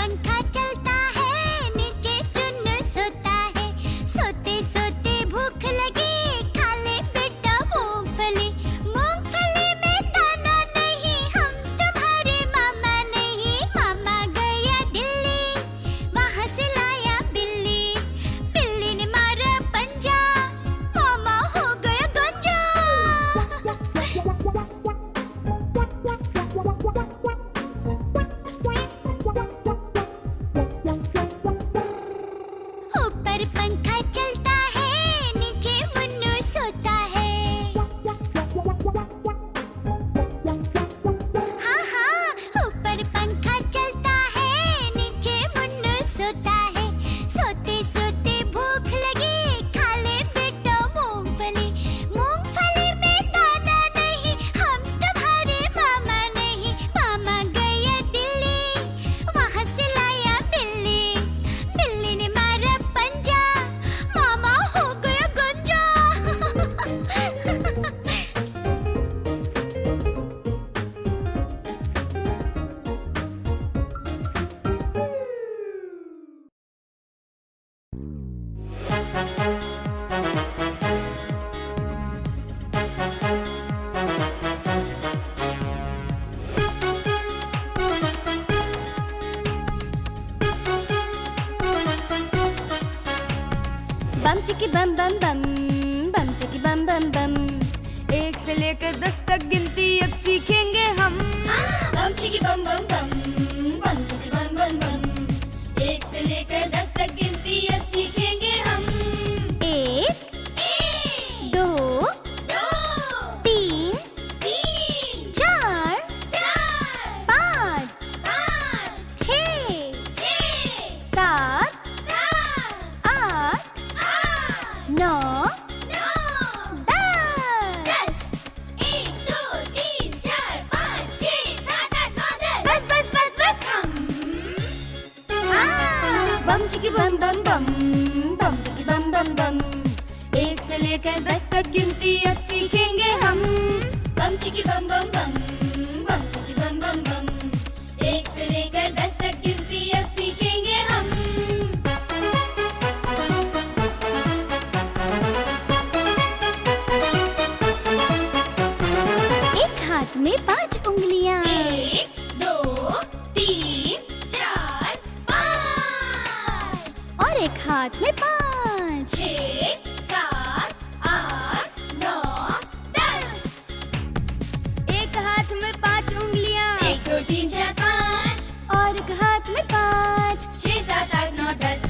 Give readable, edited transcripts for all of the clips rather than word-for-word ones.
पंखा चलता है, नीचे चुन्नू सोता है। सोते सोते भूख लगी, खा ले बेटा मूंगफली। मूंगफली में दाना नहीं, हम तुम्हारे मामा नहीं। मामा गया दिल्ली, वहाँ से लाया बिल्ली। बिल्ली ने मारा पंजा, मामा हो गया गंजा। ऊपर पंखा चलता है, नीचे मुन्नू सोता है। हाँ हाँ, ऊपर पंखा चलता है, नीचे मुन्नू सोता है। सोते सोते भूख लगी, खा ले बेटा मूंगफली। मूंगफली में दाना नहीं, हम तुम्हारे मामा नहीं। मामा गया दिल्ली, वहाँ से लाया बिल्ली। बिल्ली ने मारा पंजा, मामा हो गया गंजा। बम चिकी बम बम बम, बम चिकी बम बम बम। 1 से लेकर 10 तक गिनती अब सीखेंगे हम। बम चिकी बम बम बम, बम चिकी बम बम बम। 1 से लेकर 10 तक गिनती अब सीखेंगे हम। 1 2 3 4 5 6 7 8 9 10। 1 2 3 4 5 6 7 8 9 10। बस बस बस बस। बम चिकी बम बम बम, बम चिकी बम बम बम। 1 से लेकर 10 तक गिनती अब सीखेंगे हम। बम चिकी बम बम बम, बम चिकी बम बम बम। 1 से लेकर 10 तक गिनती अब सीखेंगे हम। एक हाथ में 5 उंगलियां, 1 2 3 4 5 और एक हाथ में 5। 6 7 8 9 10। एक हाथ में 5 उंगलियां, 1 2 3 4 5 और एक हाथ में 5। 6 7 8 9 10।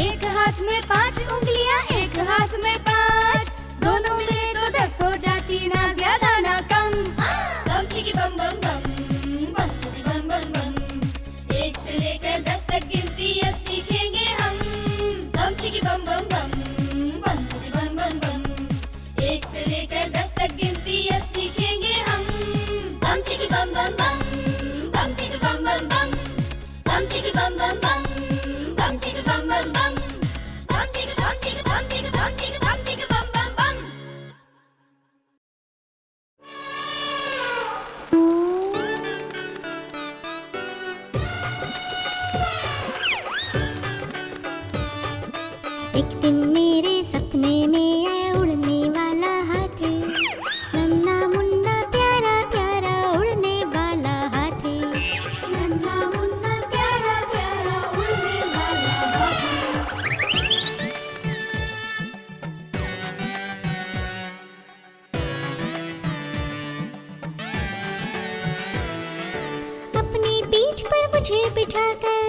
एक हाथ में 5 उंगलियां, एक हाथ में 5। दोनों मिले तो 10 हो जाती, ना ज्यादा ना कम। बम चिकी बम बम बम, बम चिकी बम बम बम। 1 से लेकर 10 तक गिनती अब सीखेंगे हम। बम चिकी बम बम बम, बम चिकी बम बम बम। 1 से लेकर 10 तक गिनती अब सीखेंगे हम। बम चिकी बम बम बम, बम चिकी बम बम बम। बम चिकी बम बम बम, बम चिकी बम बम बम। बम चिकी बम चिकी बम चिकी बम चिकी बम चिकी बम बम बम। एक दिन मेरे सपने में आया उड़ने वाला हाथी। नन्हा मुन्ना प्यारा प्यारा उड़ने वाला हाथी। नन्हा मुन्ना प्यारा प्यारा उड़ने वाला हाथी। अपनी पीठ पर मुझे बिठाकर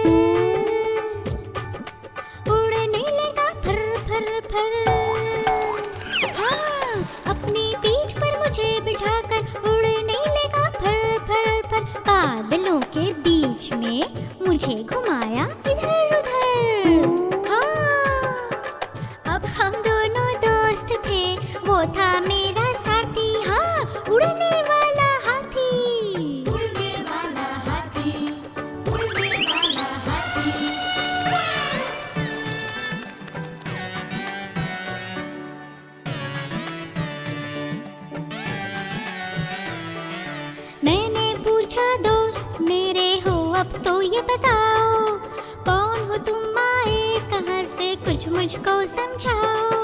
उड़ने लगा फर फर फर। हाँ, अपनी पीठ पर मुझे बिठाकर उड़ने लगा फर फर फर। बादलों के बीच में मुझे घुमाया इधर उधर। हाँ, अब हम दोनों दोस्त थे, वो था मेरा साथी। हाँ, उड़ने वाला हाथी। उड़ने वाला हाथी, उड़ने वाला हाथी। मैंने पूछा दोस्त मेरे हो अब तो ये बताओ, मुझको समझाओ।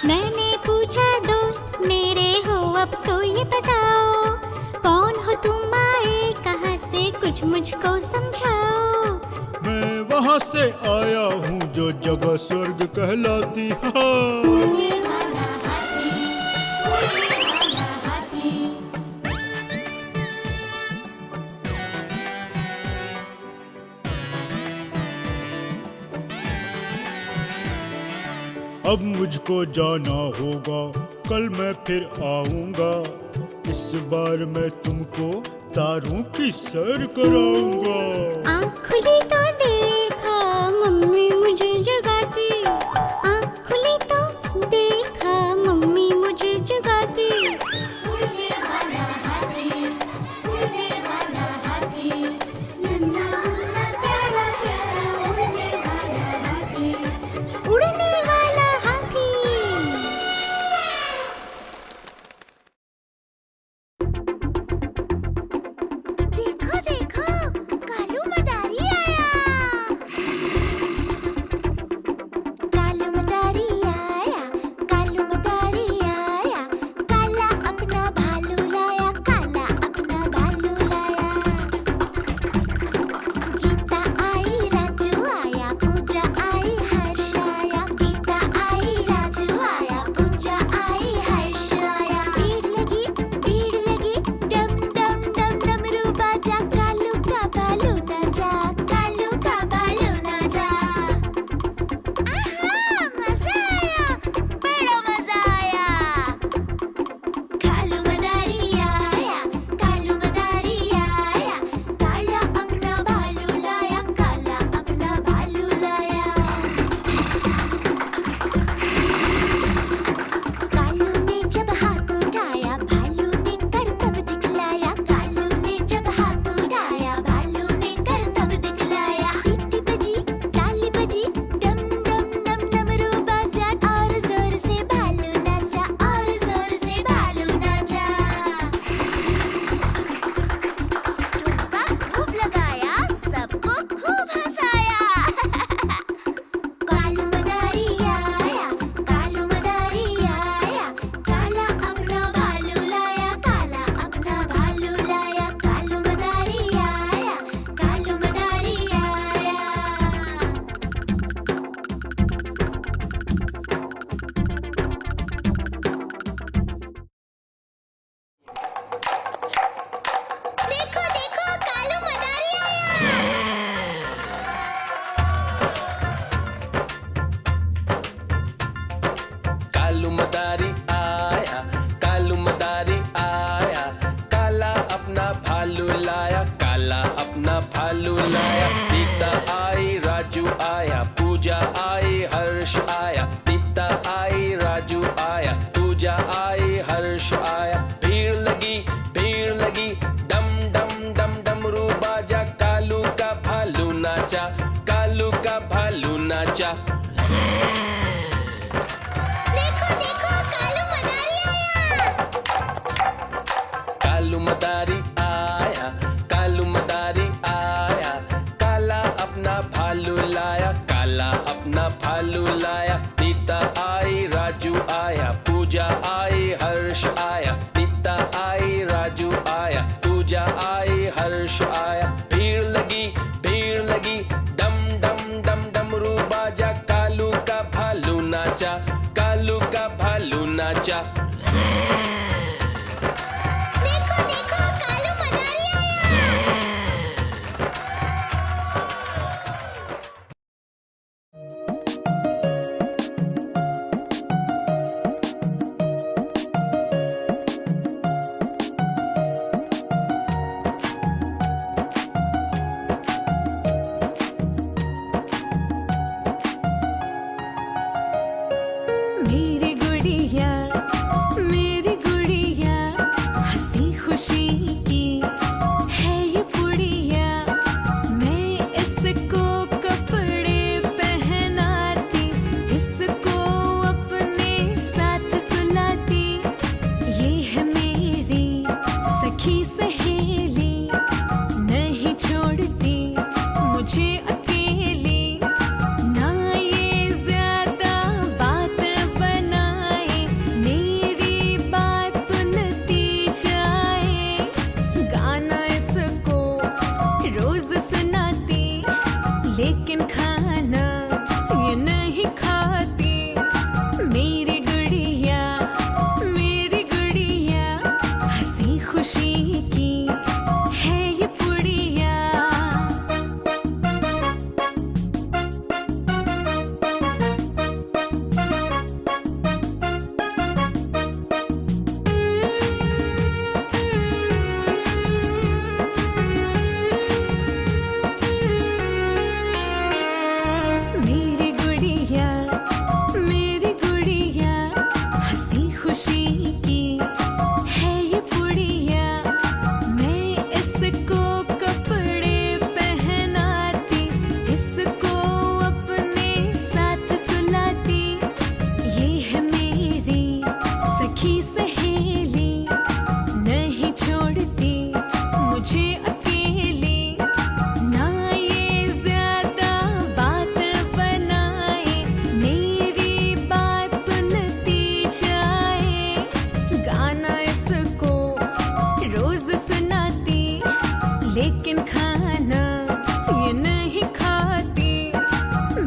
मैंने पूछा दोस्त मेरे हो अब तो ये बताओ, कौन हो तुम आए कहाँ से कुछ मुझको समझाओ। मैं वहाँ से आया हूँ जो जगह स्वर्ग कहलाती है। उड़ने वाला हाथी, उड़ने वाला हाथी। अब मुझको जाना होगा, कल मैं फिर आऊंगा। इस बार मैं तुमको तारों की सैर कराऊंगा। आँख खुली तो देखा मम्मी मुझे जगाती, आँख खुली तो देखा मम्मी मुझे जगाती। उड़ने वाला हाथी, उड़ने वाला हाथी। नन्हा मुन्ना प्यारा प्यारा उड़ने वाला हाथी। उड़ने वाला हाथी। देखो देखो कालू मदारी आया। कालू मदारी आया, कालू मदारी आया, काला अपना भालू लाया, काला अपना भालू लाया। गीता आई राजू आया, पूजा आई हर्ष आया। गीता आई राजू आया, पूजा आई हर्ष आया। भीड़ लगी डम डम डम डमरू बाजा, कालू का भालू ना जा, कालू का भालू ना जा। आहा मजा आया, बड़ा मजा आया। कालू मदारी आया, कालू मदारी आया, काला अपना भालू लाया, काला अपना भालू लाया। कालू ने जब हाथ उठाया भालू ने करतब दिखलाया, कालू ने जब हाथ उठाया भालू ने करतब दिखलाया। सीटी बजी ताली बजी डम डम डम डमरू बाजा, और जोर से भालू नाचा, और जोर से भालू नाचा। ठुमका खूब लगाया, सबको खूब हंसाया। कालू मदारी आया, कालू मदारी आया, काला अपना भालू लाया, काला अपना भालू लाया। कालू मदारी आया, कालू मदारी आया। देखो देखो कालू मदारी आया। कालू मदारी आया, कालू मदारी आया, काला अपना भालू लाया, काला अपना भालू लाया। गीता आई राजू आया, पूजा आई हर्ष आया। गीता आई राजू आया, पूजा आई हर्ष आया। भीड़ लगी डम डम डम डमरू बाजा, कालू का भालू नाचा, कालू का भालू नाचा। देखो देखो कालू मदारी आया। कालू मदारी आया, कालू मदारी आया, काला अपना भालू लाया, काला अपना भालू लाया। गीता आई राजू आया, पूजा आई हर्ष आया। गीता आई राजू आया, पूजा आई हर्ष आया। भीड़ लगी डम डम डम डमरू बाजा, कालू का भालू नाचा, कालू का भालू नाचा। देखो देखो कालू मदारी आया। मेरी गुड़िया लेकिन खाना ये नहीं खाती। मेरी गुड़िया हंसी खुशी की है ये पुड़िया। मेरी गुड़िया हंसी खुशी की है ये पुड़िया। मैं इसको कपड़े पहनाती, इसको अपने साथ सुलाती। ये है मेरी सखी सहेली, नहीं छोड़ती मुझे अकेली। ना ये ज्यादा बात बनाए, मेरी बात सुनती जाए। गाना इसको रोज सुनाती, लेकिन खाना ये नहीं खाती।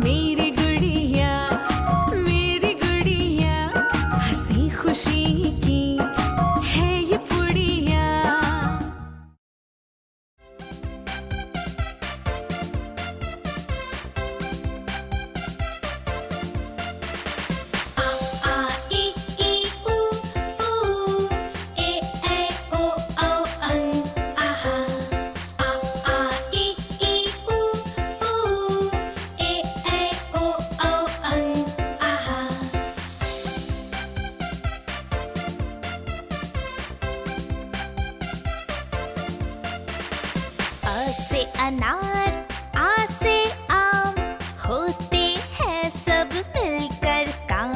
मेरी गुड़िया हंसी खुशी की है ये पुड़िया। आ ई ऊ ऊ ए ओ औ अं आहा। आ ई ऊ ऊ ए ओ औ अं आहा। अ से अनार, आ से आम, होते हैं सब मिलकर काम।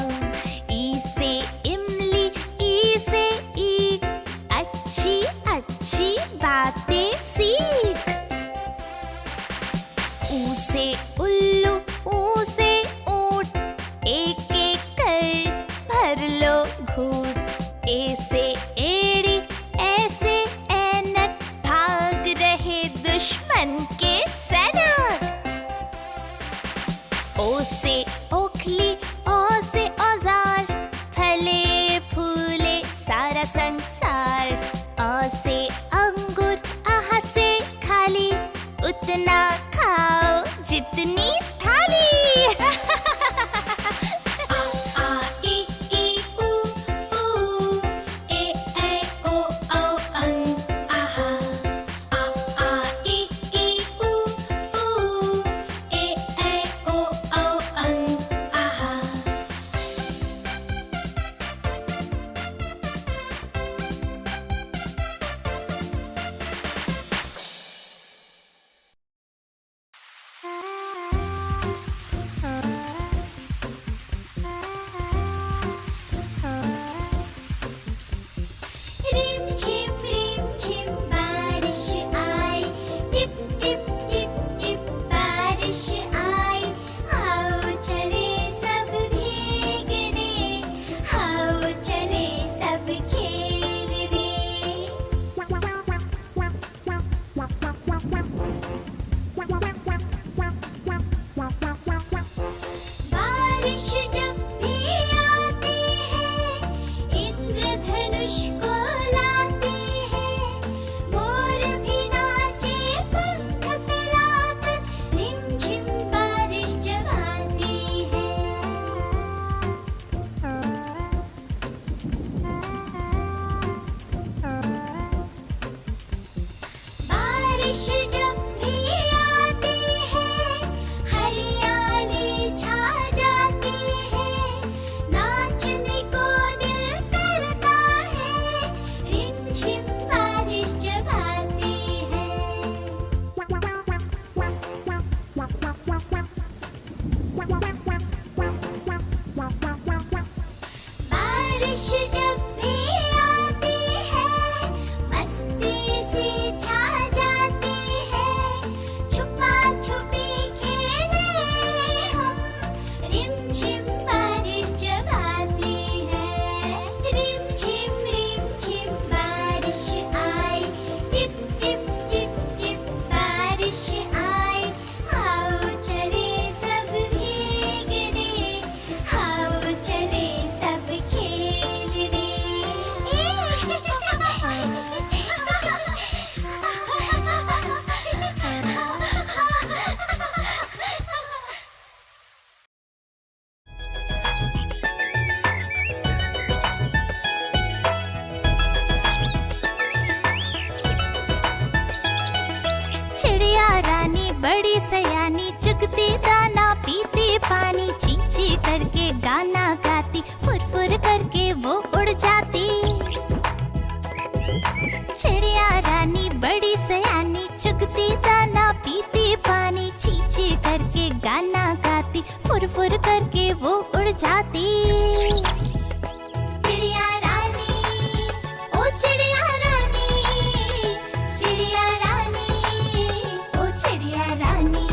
ई से इमली, ई से ईख, अच्छी अच्छी बातें सीख। ऊ से उल्लू, ऊ से ऊंट, एक एक कर भर लो घूंट। ए से एड़ी, ऐसे ऐनक, भाग रहे दुश्मन के सैनिक। ओ से ओखली, ओ से औजार, फले फूले सारा संसार। अ से अंगूर, आहा से खाली, उतना खाओ जितनी थाली। आ ई ऊ ऊ ए ओ औ अं आहा। आ ई ऊ ऊ ए ओ औ अं आहा। फुर फुर करके वो उड़ जाती। चिड़िया रानी, ओ चिड़िया रानी, चिड़िया रानी, ओ चिड़िया रानी।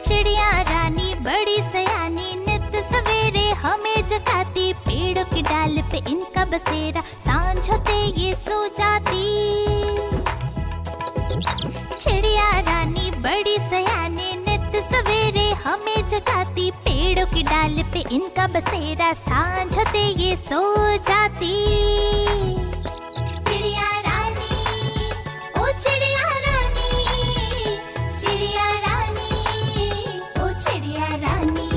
चिड़िया रानी बड़ी सयानी, नित सवेरे हमें जगाती। पेड़ों की डाल पे इनका बसेरा, सांझ होते ये सो जाती। चिड़िया रानी बड़ी सयानी, नित सवेरे हमें जगाती। पेड़ों की डाल पे इनका बसेरा, सांझ होते ये सो जाती। चिड़िया रानी, ओ चिड़िया रानी, चिड़िया रानी, ओ चिड़िया रानी।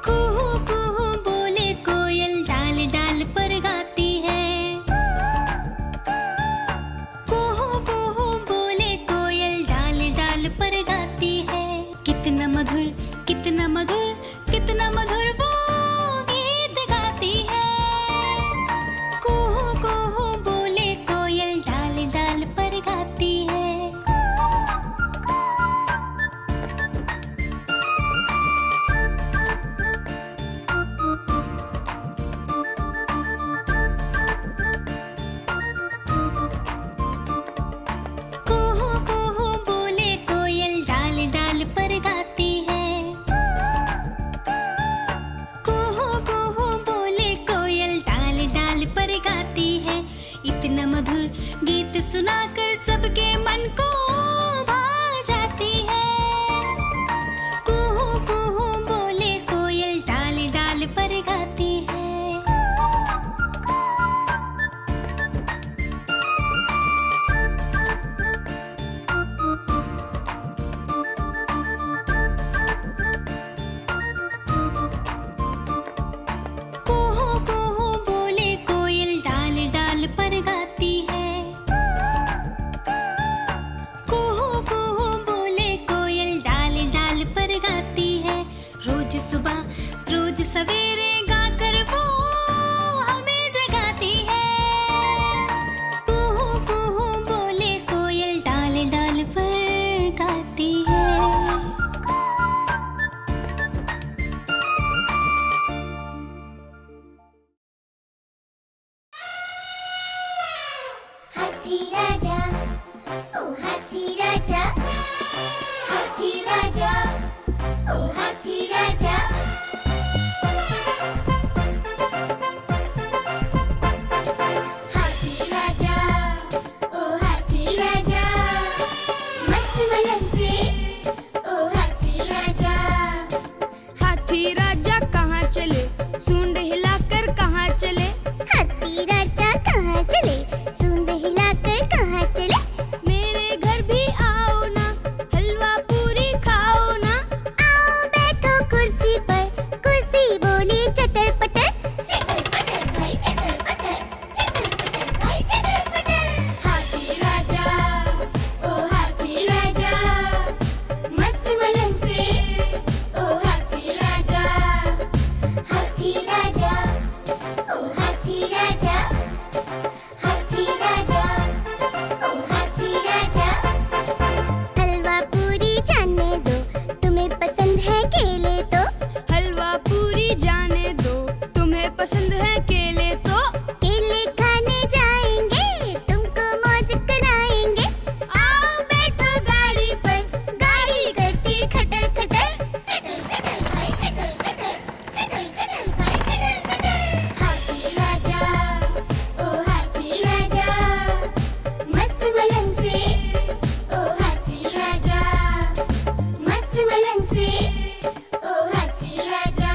कुहू कुहू बोले कोयल, डाल डाल पर गाती है। कुहू कुहू बोले कोयल, डाल डाल पर गाती है। कितना मधुर, कितना मधुर, कितना मधुर वो गीत गाती है। कुहू कुहू बोले कोयल, डाल डाल पर गाती है। कुहू कुहू बोले कोयल, डाल डाल पर गाती है। कुहू कुहू बोले कोयल, डाल डाल पर गाती है। इतना मधुर गीत सुनाकर सबके मन को भा जाती है। कुहू कुहू बोले कोयल, डाल डाल पर गाती है। कुहू कुहू बोले कोयल, डाल डाल पर गाती है। कुहू कुहू बोले कोयल, डाल डाल पर गाती है। रोज सुबह, रोज सवेरे गाकर वो हमें जगाती है। कुहू कुहू बोले कोयल, डाल डाल पर गाती है। हाथी राजा, ओ हाथी राजा, हाथी राजा, ओ हाथी राजा। हाथी राजा, ओ हाथी राजा, मस्त मलन से, ओ हाथी राजा। हाथी राजा कहाँ चले, सूंड हिलाकर कहाँ चले। हाथी राजा कहाँ चले, सूंड हिलाकर कहाँ चले। मेरे घर भी आओ ना, हलवा पूरी खाओ ना। आओ बैठो कुर्सी पर, कुर्सी बोली चटर पटर, चटर पटर भाई चटर पटर, चटर पटर भाई चटर पटर। हाथी राजा, ओ हाथी राजा, मस्त मलन से, ओ हाथी राजा। हाथी राजा, ओ हाथी राजा, हाथी राजा, ओ हाथी राजा। हलवा पूरी जाने दो, तुम्हें पसंद है केले तो। हलवा पूरी जाने दो, तुम्हें पसंद है केले तो। केले खाने जाएंगे, तुमको मौज कराएंगे। आओ बैठो गाड़ी पर, गाड़ी करती खटर खटर, खटर खटर भाई खटर खटर, खटर खटर भाई खटर खटर। हाथी राजा, ओ हाथी राजा, मस्त मलन से, ओ हाथी राजा। मस्त मलन से, ओ हाथी राजा,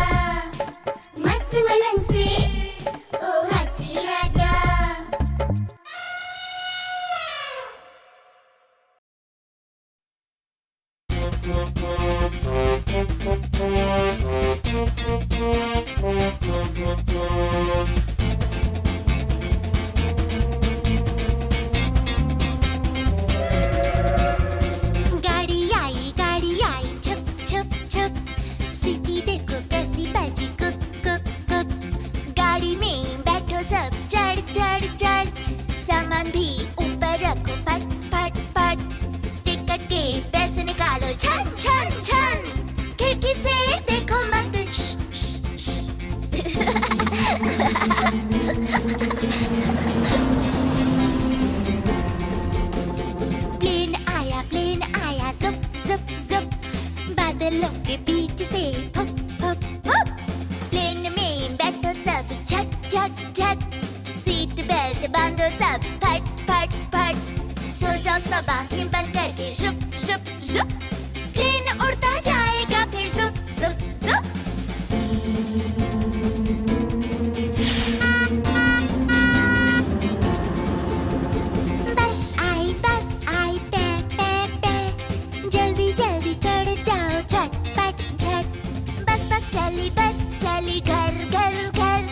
मस्त मलन से, ओ हाथी राजा। प्लेन आया जुप जुप जुप, बादलों के बीच से फुप फुप फुप। प्लेन में बैठो सब झट झट झट, सीट बेल्ट बांधो सब फट फट फट। सो जाओ सब आंखें बंद करके शुप शुप शुप, प्लेन उड़ता जाएगा फिर जुप जुप जुप। बस आई पे पे पे, जल्दी जल्दी चढ़ जाओ झटपट झट। बस चली घर घर घर,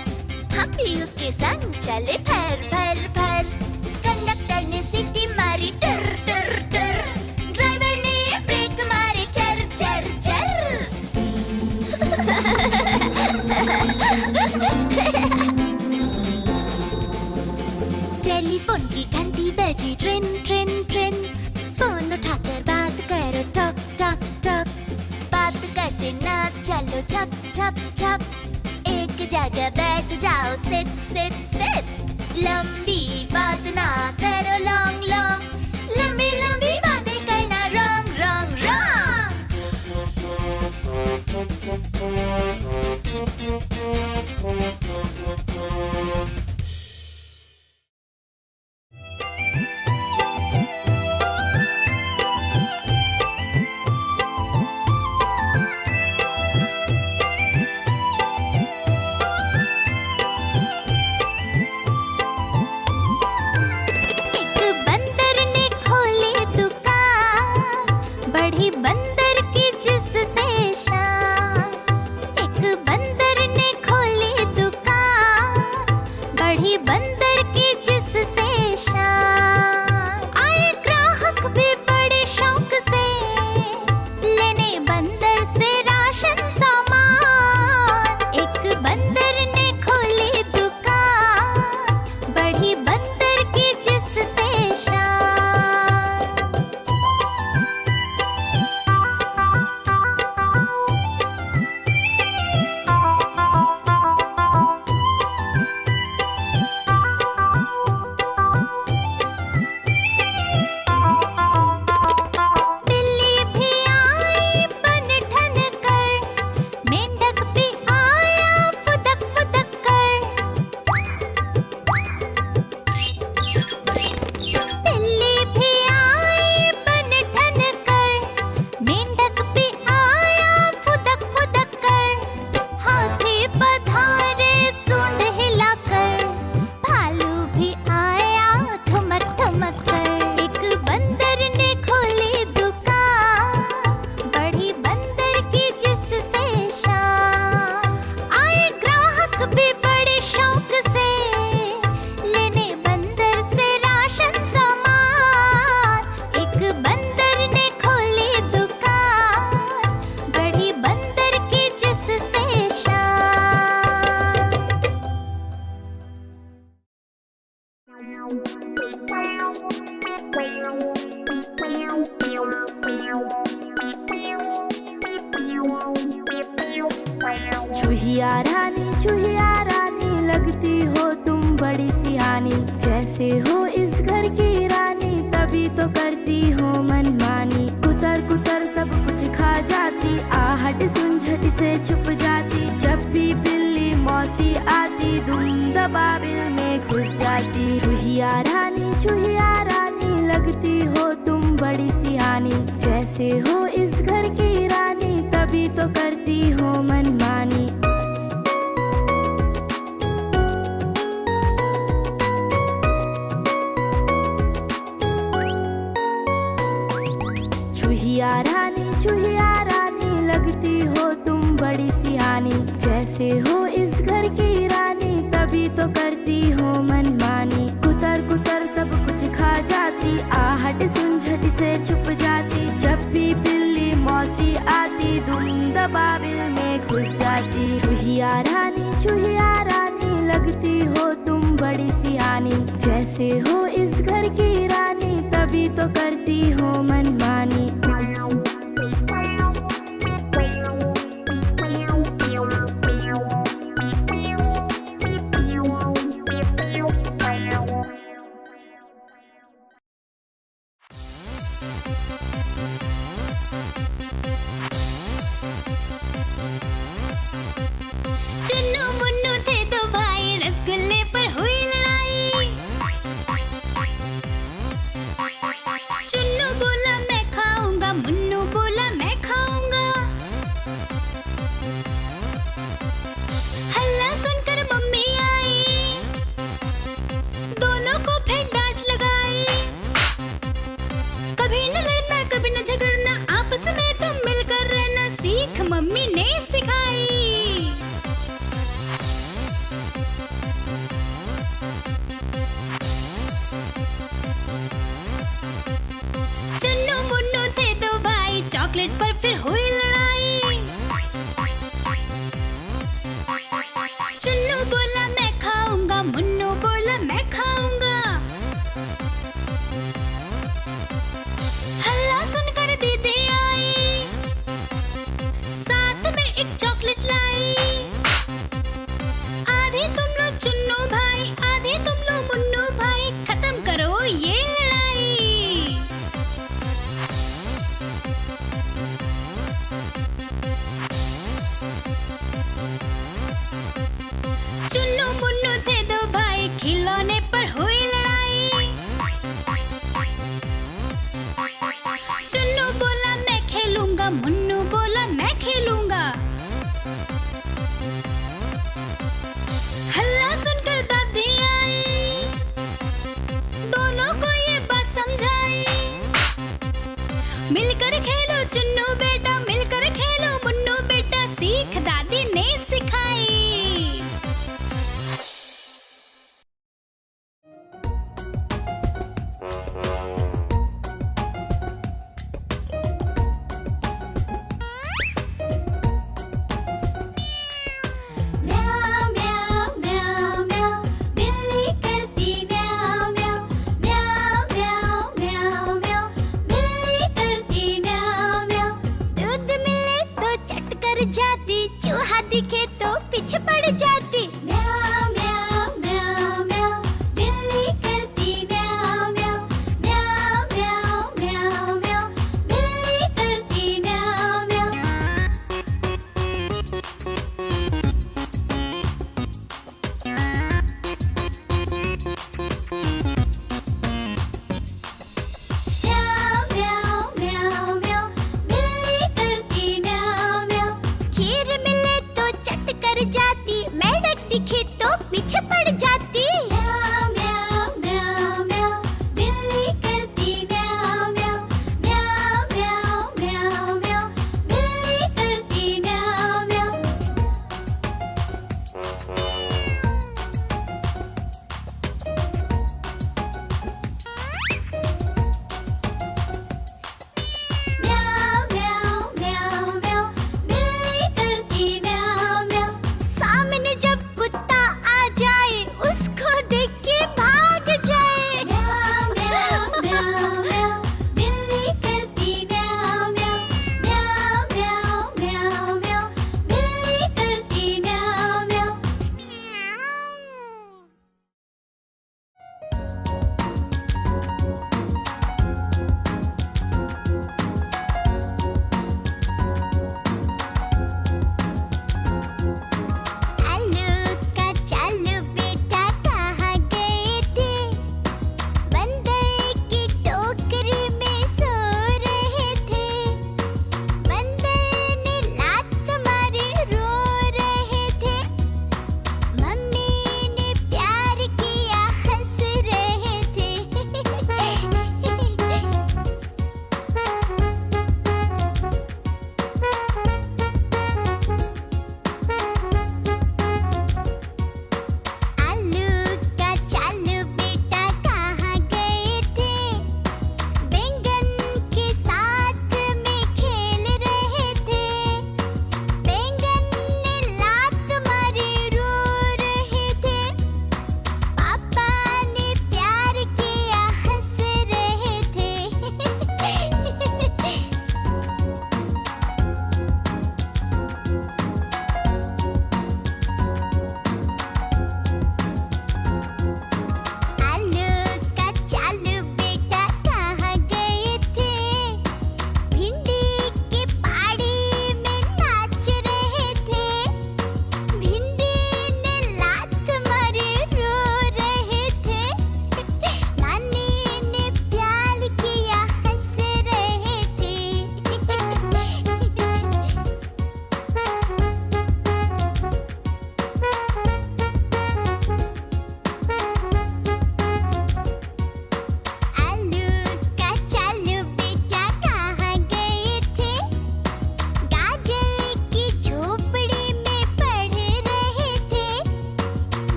हम भी उसके संग चले फर फर फर। कंडक्टर ने सीटी मारी टर टर टर, ड्राइवर ने ब्रेक मारे चर चर चर। टेलीफोन की घंटी बजी ट्रेन ट्रेन ट्रेन, फोन उठाकर बात करो टक टक टक। बात करते ना चलो छप छप छप, एक जगह बैठ जाओ सिट सिट सिट। लंबी बात ना करो लॉन्ग लॉन्ग, लंबी लंबी बातें करना रॉन्ग रॉन्ग रॉन्ग। चूहिया रानी लगती हो तुम बड़ी सियानी, जैसे हो इस घर की रानी तभी तो करती हो मनमानी। कुतर कुतर सब कुछ खा जाती, आहट सुन झट से छुप जाती। जब भी बिल्ली मौसी आती दुम दबाबिल में घुस जाती। चूहिया रानी लगती हो तुम बड़ी सियानी, जैसे हो इस घर की रानी तभी तो करती हो मनमानी। चूहिया रानी लगती हो तुम बड़ी सियानी, जैसे हो इस घर की रानी तभी तो करती हो मनमानी। कुतर कुतर सब कुछ खा जाती, आहट सुन झट से छुप जाती। जब भी बिल्ली मौसी आती दुम दबाबिल में घुस जाती। चूहिया रानी लगती हो तुम बड़ी सियानी, जैसे हो इस घर की रानी तभी तो करती हो मनमानी। चॉकलेट पर फिर हुई लड़ाई। चुन्नू बोला मैं खाऊंगा, मुन्नू बोला मैं खाऊंगा। हल्ला सुनकर दीदी आई, साथ में एक चॉकलेट लाई। आधे तुम लो चुन्नू भाई, आधे तुम लो मुन्नू भाई, खत्म करो ये लड़ाई। चुन्नू मुन्नू थे दो भाई, खिलौने पर हुई लड़ाई। चुन्नू बोला मैं खेलूंगा, मुन्नू बोला मैं खेलूंगा। हल्ला सुनकर दादी आई, दोनों को ये बात समझाई। मिलकर खेलो चुन्नू बेटा, मिलकर खेलो मुन्नू बेटा, सीख दादी ने सिखाई। म्याऊ म्याऊ म्याऊ म्याऊ, बिल्ली करती म्याऊ म्याऊ। म्याऊ म्याऊ म्याऊ म्याऊ, बिल्ली करती म्याऊ म्याऊ। दूध मिले तो चट कर जाती, चूहा दिखे तो पीछे पड़ जाती। म्याऊ म्याऊ म्याऊ म्याऊ, बिल्ली करती म्याऊ म्याऊ। म्याऊ म्याऊ म्याऊ म्याऊ, बिल्ली करती म्याऊ म्याऊ। म्याऊ म्याऊ म्याऊ म्याऊ, बिल्ली करती म्याऊ म्याऊ। खीर मिले तो चट कर जाती, मेंढक दिखे तो पीछे पड़ जाती। म्याऊ म्याऊ म्याऊ म्याऊ, बिल्ली करती म्याऊ म्याऊ। म्याऊ म्याऊ म्याऊ म्याऊ, बिल्ली करती म्याऊ म्याऊ। म्याऊ म्याऊ म्याऊ म्याऊ, बिल्ली करती म्याऊ म्याऊ। सामने जब कुत्ता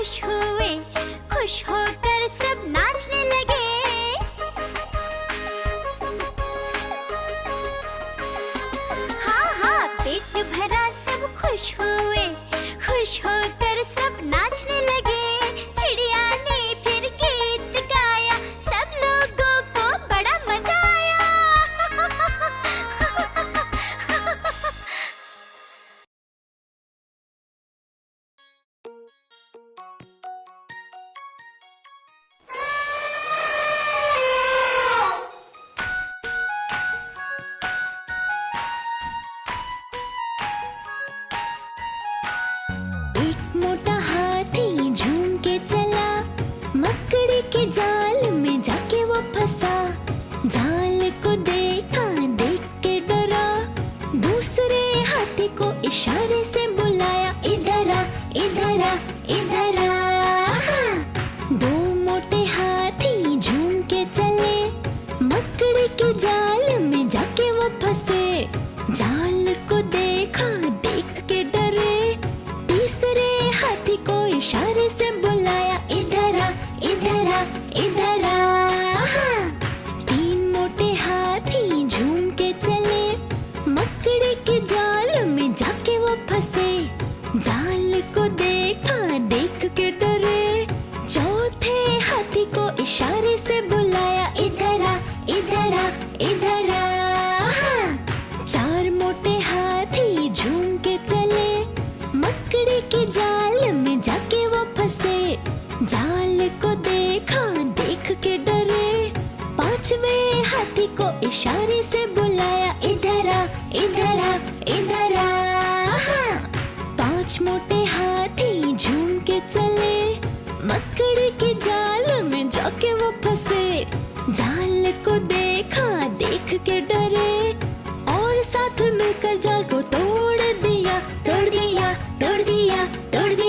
खुश हुए, खुश होकर सब नाचने लगे। हाँ हाँ, पेट भरा सब खुश हुए, खुश होकर सब नाचने लगे। चिड़िया ने फिर गीत गाया, सब लोगों को बड़ा मजा आया। एक मोटा हाथी झूम के चला, मकड़ी के जाल में जाके वो फंसा। जाल को देखा, देख के डरा, दूसरे हाथी को इशारे से बुलाया, इधर आ, इधर आ, इधर आ। दो मोटे हाथी झूम के चले, मकड़ी के जाल में जाके वो फंसे। जाल को देखा, देख के डरे, तीसरे हाथी को इशारे से बुलाया, इधर आ, इधर आ, इधर आ। तीन मोटे हाथी झूम के चले, मकड़ी के जाल में जाके वो फंसे। जाल को देखा, देख के डरे, चौथे हाथी को इशारे से बुलाया, इधर आ, इधर आ, इधर आ। चार मोटे हाथी झूम के चले, मकड़ी के जाल में जाके वो फंसे। जाल को देखा, देख के डरे, पांचवे हाथी को इशारे से बुलाया, इधर आ, इधर आ, इधर आ। पांच मोटे हाथी झूम के चले, मकड़ी के जाल में जाके वो फंसे। जाल को देखा, देख के डरे, और साथ मिलकर जाल को तोड़ दिया, तोड़ दिया, तोड़ दिया, तोड़ दिया।